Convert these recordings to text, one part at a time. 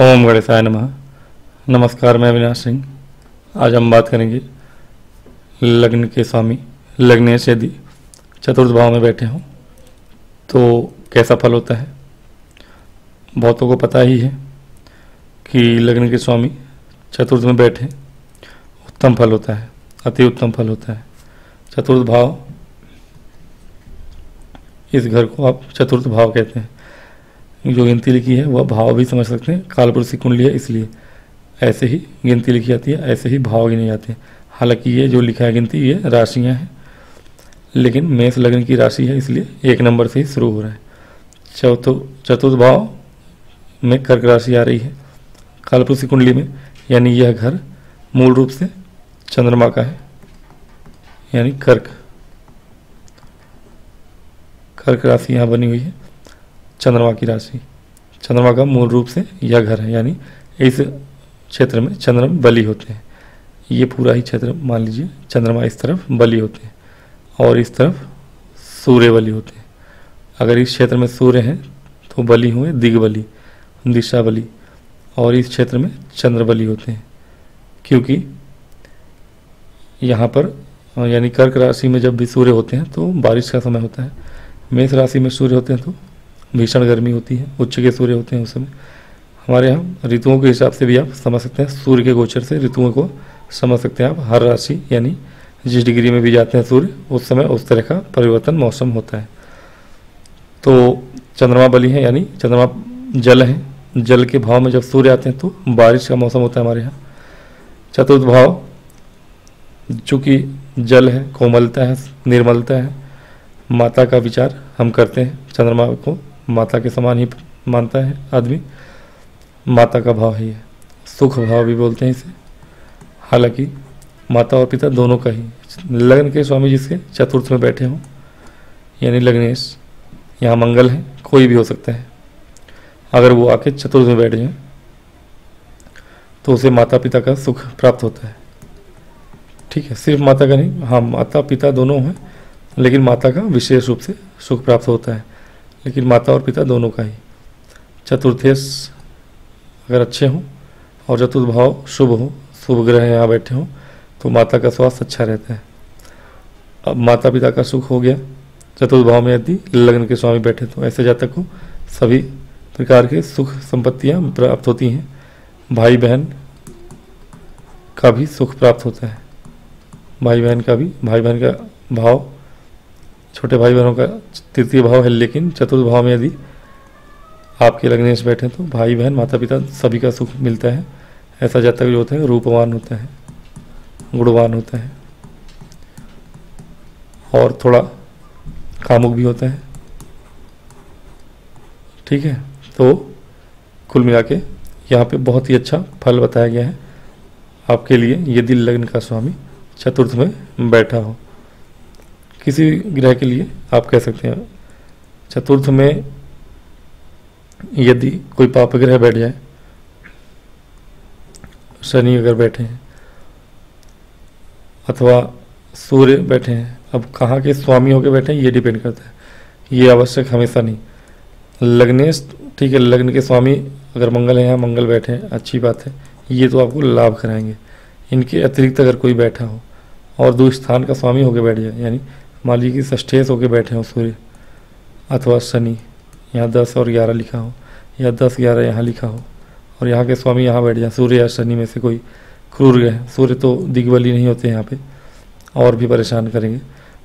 ओम गणेशाय नमः। नमस्कार, मैं अविनाश सिंह। आज हम बात करेंगे लग्न के स्वामी लग्नेश यदि चतुर्थ भाव में बैठे हों तो कैसा फल होता है। बहुतों को पता ही है कि लग्न के स्वामी चतुर्थ में बैठे उत्तम फल होता है, अति उत्तम फल होता है। चतुर्थ भाव, इस घर को आप चतुर्थ भाव कहते हैं। जो गिनती लिखी है वह भाव भी समझ सकते हैं, कालपुरुष की कुंडली है इसलिए ऐसे ही गिनती लिखी जाती है, ऐसे ही भाव गिने जाते हैं। हालांकि ये जो लिखा है गिनती ये राशियां हैं, लेकिन मेष लग्न की राशि है इसलिए 1 नंबर से ही शुरू हो रहा है। चतुर्थ भाव में कर्क राशि आ रही है कालपुरुष की कुंडली में, यानी यह घर मूल रूप से चंद्रमा का है, यानी कर्क राशि यहाँ बनी हुई है, चंद्रमा की राशि। चंद्रमा का मूल रूप से यह घर है, यानी इस क्षेत्र में चंद्रमा बली होते हैं। ये पूरा ही क्षेत्र मान लीजिए चंद्रमा इस तरफ बली होते हैं और इस तरफ सूर्य बली होते हैं। अगर इस क्षेत्र में सूर्य हैं तो बली हुए दिग्बली, दिशा बली, और इस क्षेत्र में चंद्र बली होते हैं। क्योंकि यहाँ पर यानी कर्क राशि में जब भी सूर्य होते हैं तो बारिश का समय होता है, मेष राशि में सूर्य होते हैं तो भीषण गर्मी होती है, उच्च के सूर्य होते हैं उस समय। हमारे यहाँ ऋतुओं के हिसाब से भी आप समझ सकते हैं, सूर्य के गोचर से ऋतुओं को समझ सकते हैं आप। हर राशि यानी जिस डिग्री में भी जाते हैं सूर्य उस समय उस तरह का परिवर्तन मौसम होता है। तो चंद्रमा बली है, यानी चंद्रमा जल है, जल के भाव में जब सूर्य आते हैं तो बारिश का मौसम होता है हमारे यहाँ। चतुर्थ भाव चूँकि जल है, कोमलता है, निर्मलता है, माता का विचार हम करते हैं, चंद्रमा को माता के समान ही मानता है आदमी, माता का भाव है ये, सुख भाव भी बोलते हैं इसे। हालांकि माता और पिता दोनों का ही। लग्न के स्वामी जिसके चतुर्थ में बैठे हों यानी लग्नेश, यहाँ मंगल है, कोई भी हो सकता है। अगर वो आके चतुर्थ में बैठ जाए तो उसे माता पिता का सुख प्राप्त होता है। ठीक है, सिर्फ माता का नहीं, हाँ माता पिता दोनों हैं, लेकिन माता का विशेष रूप से सुख प्राप्त होता है, लेकिन माता और पिता दोनों का ही। चतुर्थेश अगर अच्छे हों और चतुर्थ भाव शुभ हो, शुभ ग्रह यहाँ बैठे हों तो माता का स्वास्थ्य अच्छा रहता है। अब माता पिता का सुख हो गया चतुर्थ भाव में यदि लग्न के स्वामी बैठे तो ऐसे जातक को सभी प्रकार के सुख संपत्तियाँ प्राप्त होती हैं। भाई बहन का भी सुख प्राप्त होता है, भाई बहन का भाव, छोटे भाई बहनों का तृतीय भाव है, लेकिन चतुर्थ भाव में यदि आपके लग्नेश बैठे तो भाई बहन माता पिता सभी का सुख मिलता है। ऐसा जातक जो होता है रूपवान होता है, गुणवान होता है और थोड़ा कामुक भी होता है। ठीक है, तो कुल मिला के यहाँ पे बहुत ही अच्छा फल बताया गया है आपके लिए यदि लग्न का स्वामी चतुर्थ में बैठा हो। किसी ग्रह के लिए आप कह सकते हैं चतुर्थ में यदि कोई पाप ग्रह बैठ जाए, शनि अगर बैठे हैं अथवा सूर्य बैठे हैं, अब कहाँ के स्वामी होकर बैठे हैं ये डिपेंड करता है, ये आवश्यक हमेशा नहीं। लग्नेश ठीक है, लग्न के स्वामी अगर मंगल है, यहाँ मंगल बैठे हैं, अच्छी बात है, ये तो आपको लाभ कराएंगे। इनके अतिरिक्त अगर कोई बैठा हो और दुस्थान का स्वामी होकर बैठ जाए, यानी मान लीजिए कि षष्ठेश होकर बैठे हो सूर्य अथवा शनि, यहाँ 10 और 11 लिखा हो या 10 11 यहाँ लिखा हो और यहाँ के स्वामी यहाँ बैठ जाए, सूर्य या शनि में से कोई क्रूर ग्रह, सूर्य तो दिग्बली नहीं होते यहाँ पे और भी परेशान करेंगे।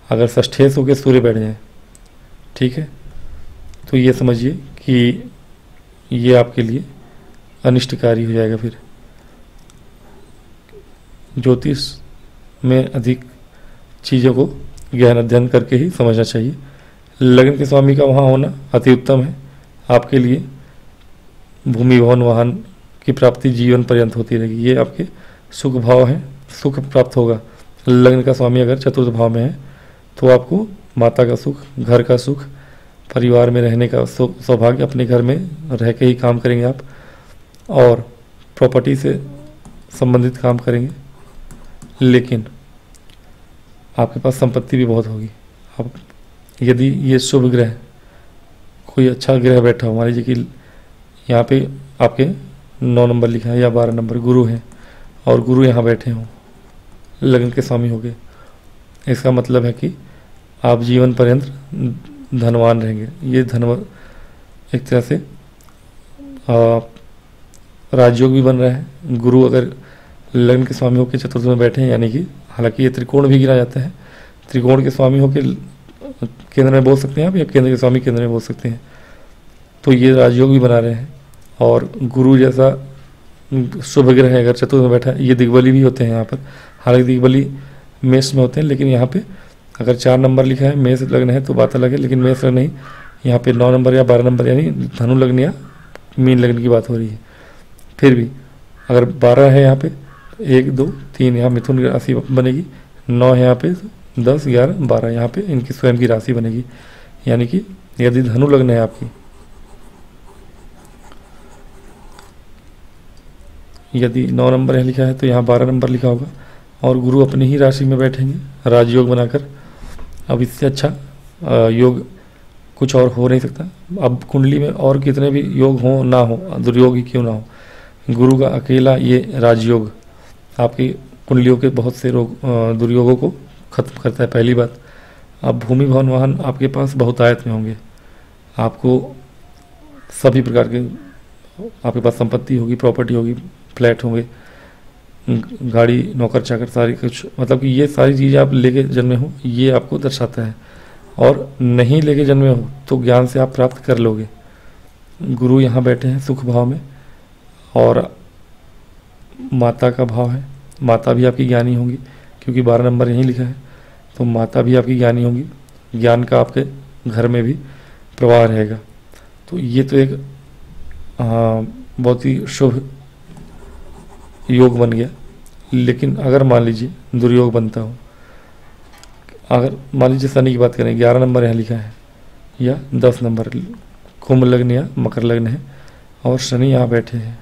अगर षष्ठेश होकर सूर्य बैठ जाए, ठीक है, तो ये समझिए कि ये आपके लिए अनिष्टकारी हो जाएगा। फिर ज्योतिष में अधिक चीज़ों को गहन अध्ययन करके ही समझना चाहिए। लग्न के स्वामी का वहाँ होना अति उत्तम है आपके लिए। भूमि भवन वाहन की प्राप्ति जीवन पर्यंत होती रहेगी, ये आपके सुख भाव है, सुख प्राप्त होगा। लग्न का स्वामी अगर चतुर्थ भाव में है तो आपको माता का सुख, घर का सुख, परिवार में रहने का सौभाग्य, अपने घर में रह के ही काम करेंगे आप और प्रॉपर्टी से संबंधित काम करेंगे, लेकिन आपके पास संपत्ति भी बहुत होगी। आप यदि ये शुभ ग्रह कोई अच्छा ग्रह बैठा हो, मान लीजिए कि यहाँ पे आपके 9 नंबर लिखा है या 12 नंबर गुरु है और गुरु यहाँ बैठे हों, लग्न के स्वामी हो गए, इसका मतलब है कि आप जीवन पर्यंत धनवान रहेंगे। ये धन एक तरह से राजयोग भी बन रहा है। गुरु अगर लग्न के स्वामी होकर चतुर्थ में बैठे हैं, यानी कि हालांकि ये त्रिकोण भी गिना जाता है, त्रिकोण के स्वामी होकर केंद्र में बोल सकते हैं आप, या केंद्र के स्वामी केंद्र में बोल सकते हैं, तो ये राजयोग भी बना रहे हैं। और गुरु जैसा शुभ ग्रह है अगर चतुर्थ में बैठा है, ये दिग्बली भी होते हैं यहाँ पर, हालांकि दिग्बली मेष में होते हैं, लेकिन यहाँ पे अगर 4 नंबर लिखा है, मेष लग्न है तो बात अलग है, लेकिन मेष लग्न नहीं, यहाँ पे 9 नंबर या 12 नंबर यानी धनु लग्न या मीन लग्न की बात हो रही है। फिर भी अगर 12 है यहाँ पे 1 2 3 यहाँ मिथुन राशि बनेगी, 9 है यहाँ पे 10 11 12 यहाँ पे इनकी स्वयं की राशि बनेगी। यानी कि यदि धनु लग्न है आपकी, यदि 9 नंबर है लिखा है तो यहाँ 12 नंबर लिखा होगा और गुरु अपनी ही राशि में बैठेंगे राजयोग बनाकर। अब इससे अच्छा योग कुछ और हो नहीं सकता। अब कुंडली में और कितने भी योग हो ना हो, दुर्योग ही क्यों ना हो, गुरु का अकेला ये राजयोग आपकी कुंडलियों के बहुत से दुर्योगों को खत्म करता है। पहली बात, अब भूमि भवन वाहन आपके पास बहुतायत में होंगे, आपको सभी प्रकार के आपके पास संपत्ति होगी, प्रॉपर्टी होगी, फ्लैट होंगे, गाड़ी, नौकर चाकर, सारी कुछ, मतलब कि ये सारी चीज़ें आप लेके जन्मे हो, ये आपको दर्शाता है। और नहीं लेके जन्मे हो तो ज्ञान से आप प्राप्त कर लोगे। गुरु यहाँ बैठे हैं सुख भाव में, और माता का भाव है, माता भी आपकी ज्ञानी होंगी, क्योंकि 12 नंबर यहीं लिखा है, तो माता भी आपकी ज्ञानी होंगी, ज्ञान का आपके घर में भी प्रवाह रहेगा। तो ये तो एक बहुत ही शुभ योग बन गया। लेकिन अगर मान लीजिए दुर्योग बनता हो, अगर मान लीजिए शनि की बात करें, 11 नंबर यहाँ लिखा है या 10 नंबर, कुंभ लग्न या मकर लग्न है और शनि यहाँ बैठे हैं,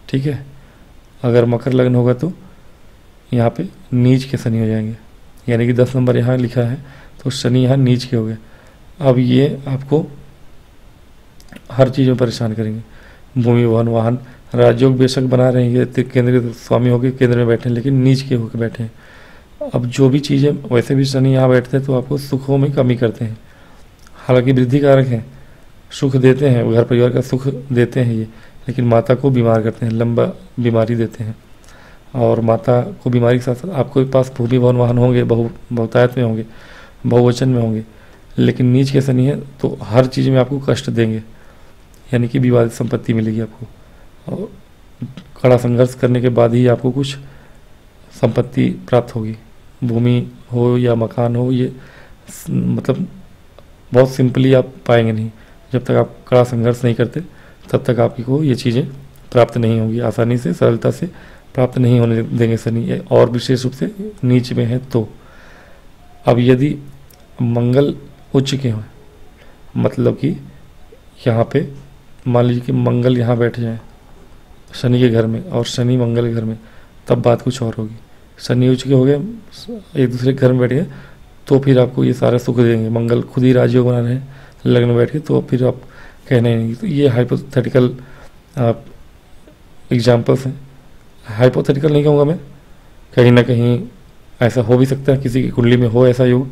ठीक है। अगर मकर लग्न होगा तो यहाँ पे नीच के शनि हो जाएंगे, यानी कि 10 नंबर यहाँ लिखा है तो शनि यहाँ नीच के हो गए। अब ये आपको हर चीज़ में परेशान करेंगे। भूमि भवन वाहन राजयोग बेशक बना रहेंगे, केंद्र के स्वामी होकर केंद्र में बैठे हैं, लेकिन नीच के होकर बैठे हैं। अब जो भी चीज़ें, वैसे भी शनि यहाँ बैठते हैं तो आपको सुखों में कमी करते हैं, हालांकि वृद्धि कारक हैं, सुख देते हैं, घर परिवार का सुख देते हैं ये, लेकिन माता को बीमार करते हैं, लंबा बीमारी देते हैं। और माता को बीमारी के साथ साथ आपके पास भूमि भवन वाहन होंगे, बहुतायत में होंगे, बहुवचन में होंगे, लेकिन नीच के शनि है तो हर चीज़ में आपको कष्ट देंगे, यानी कि विवादित संपत्ति मिलेगी आपको, और कड़ा संघर्ष करने के बाद ही आपको कुछ संपत्ति प्राप्त होगी। भूमि हो या मकान हो, ये मतलब बहुत सिंपली आप पाएंगे नहीं। जब तक आप कड़ा संघर्ष नहीं करते तब तक आपको ये चीज़ें प्राप्त नहीं होगी, आसानी से सरलता से प्राप्त नहीं होने देंगे शनि, और विशेष रूप से नीच में है तो। अब यदि मंगल उच्च के हों, मतलब कि यहाँ पे मान लीजिए कि मंगल यहाँ बैठ जाए शनि के घर में और शनि मंगल के घर में, तब बात कुछ और होगी। शनि उच्च के हो गए, एक दूसरे के घर में बैठ गए, तो फिर आपको ये सारा सुख देंगे। मंगल खुद ही राजयोग बना रहे हैं लग्न में बैठ के, तो फिर आप कहना ही नहीं। तो ये हाइपोथेटिकल एग्जाम्पल्स हैं, हाइपोथेटिकल नहीं कहूँगा मैं, कहीं ना कहीं ऐसा हो भी सकता है, किसी की कुंडली में हो ऐसा योग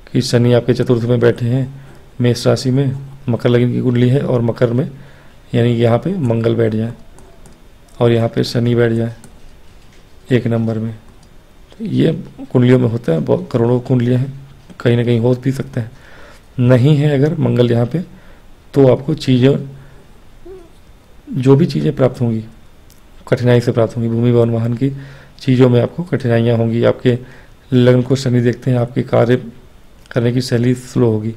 कि शनि आपके चतुर्थ में बैठे हैं मेष राशि में, मकर लग्न की कुंडली है और मकर में, यानी यहाँ पे मंगल बैठ जाए और यहाँ पे शनि बैठ जाए 1 नंबर में। तो ये कुंडलियों में होता है, बहुत करोड़ों कुंडलियाँ हैं, कहीं ना कहीं हो भी सकता है। नहीं है अगर मंगल यहाँ पे, तो आपको चीज़ें, जो भी चीज़ें प्राप्त होंगी कठिनाई से प्राप्त होंगी। भूमि भवन वाहन की चीज़ों में आपको कठिनाइयाँ होंगी। आपके लग्न को शनि देखते हैं, आपके कार्य करने की शैली स्लो होगी।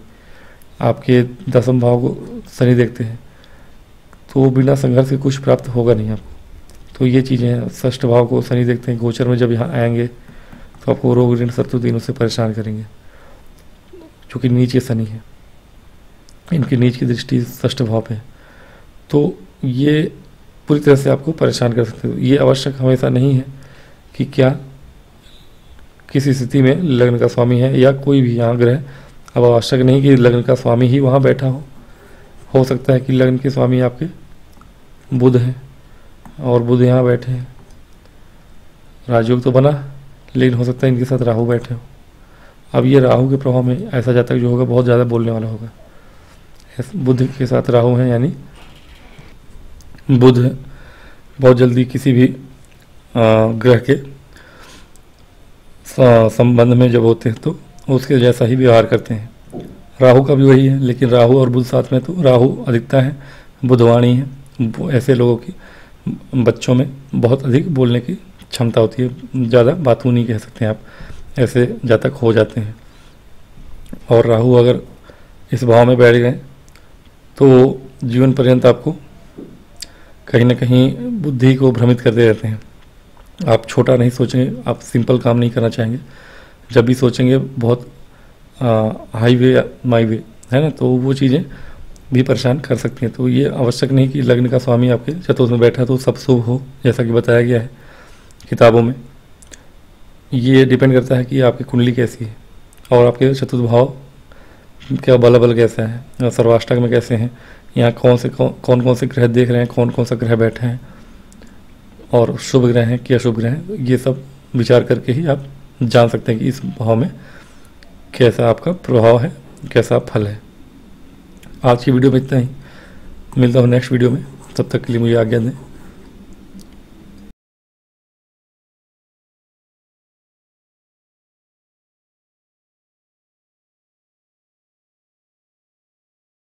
आपके 10वें भाव को शनि देखते हैं तो बिना संघर्ष के कुछ प्राप्त होगा नहीं आपको। तो ये चीज़ें हैं। 6ठ भाव को शनि देखते हैं, गोचर में जब यहाँ आएंगे तो आपको रोग ऋण शत्रु दिनों से परेशान करेंगे, जो कि नीच के शनि है, इनकी नीच की दृष्टि 6ठ भाव पे है, तो ये पूरी तरह से आपको परेशान कर सकते हो। ये आवश्यक हमेशा नहीं है कि क्या किसी स्थिति में लग्न का स्वामी है या कोई भी यहाँ ग्रह, अब आवश्यक नहीं कि लग्न का स्वामी ही वहाँ बैठा हो सकता है कि लग्न के स्वामी आपके बुध हैं और बुध यहाँ बैठे हैं, राजयोग तो बना, लेकिन हो सकता है इनके साथ राहु बैठे हो। अब ये राहु के प्रभाव में ऐसा जातक जो होगा बहुत ज़्यादा बोलने वाला होगा। बुध के साथ राहु है, यानी बुध बहुत जल्दी किसी भी ग्रह के संबंध में जब होते हैं तो उसके जैसा ही व्यवहार करते हैं। राहु का भी वही है, लेकिन राहु और बुध साथ में तो राहु अधिकता है, बुधवाणी है। ऐसे लोगों की बच्चों में बहुत अधिक बोलने की क्षमता होती है, ज़्यादा बातू नहीं कह सकते हैं आप, ऐसे जातक हो जाते हैं। और राहु अगर इस भाव में बैठ गए तो जीवन पर्यंत आपको कहीं ना कहीं बुद्धि को भ्रमित करते रहते हैं। आप छोटा नहीं सोचेंगे, आप सिंपल काम नहीं करना चाहेंगे, जब भी सोचेंगे बहुत हाईवे माईवे है ना, तो वो चीज़ें भी परेशान कर सकती हैं। तो ये आवश्यक नहीं कि लग्न का स्वामी आपके चतुर्थ में बैठा तो सब शुभ हो, जैसा कि बताया गया है किताबों में। ये डिपेंड करता है कि आपकी कुंडली कैसी है और आपके चतुर्थ भाव क्या बल कैसा है, सर्वाष्टक में कैसे हैं, यहाँ कौन कौन से ग्रह देख रहे हैं, कौन कौन सा ग्रह बैठे हैं, और शुभ ग्रह हैं कि अशुभ ग्रह हैं। ये सब विचार करके ही आप जान सकते हैं कि इस भाव में कैसा आपका प्रभाव है, कैसा फल है। आज की वीडियो में इतना ही, मिलता हूँ नेक्स्ट वीडियो में, तब तक के लिए मुझे आज्ञा दें।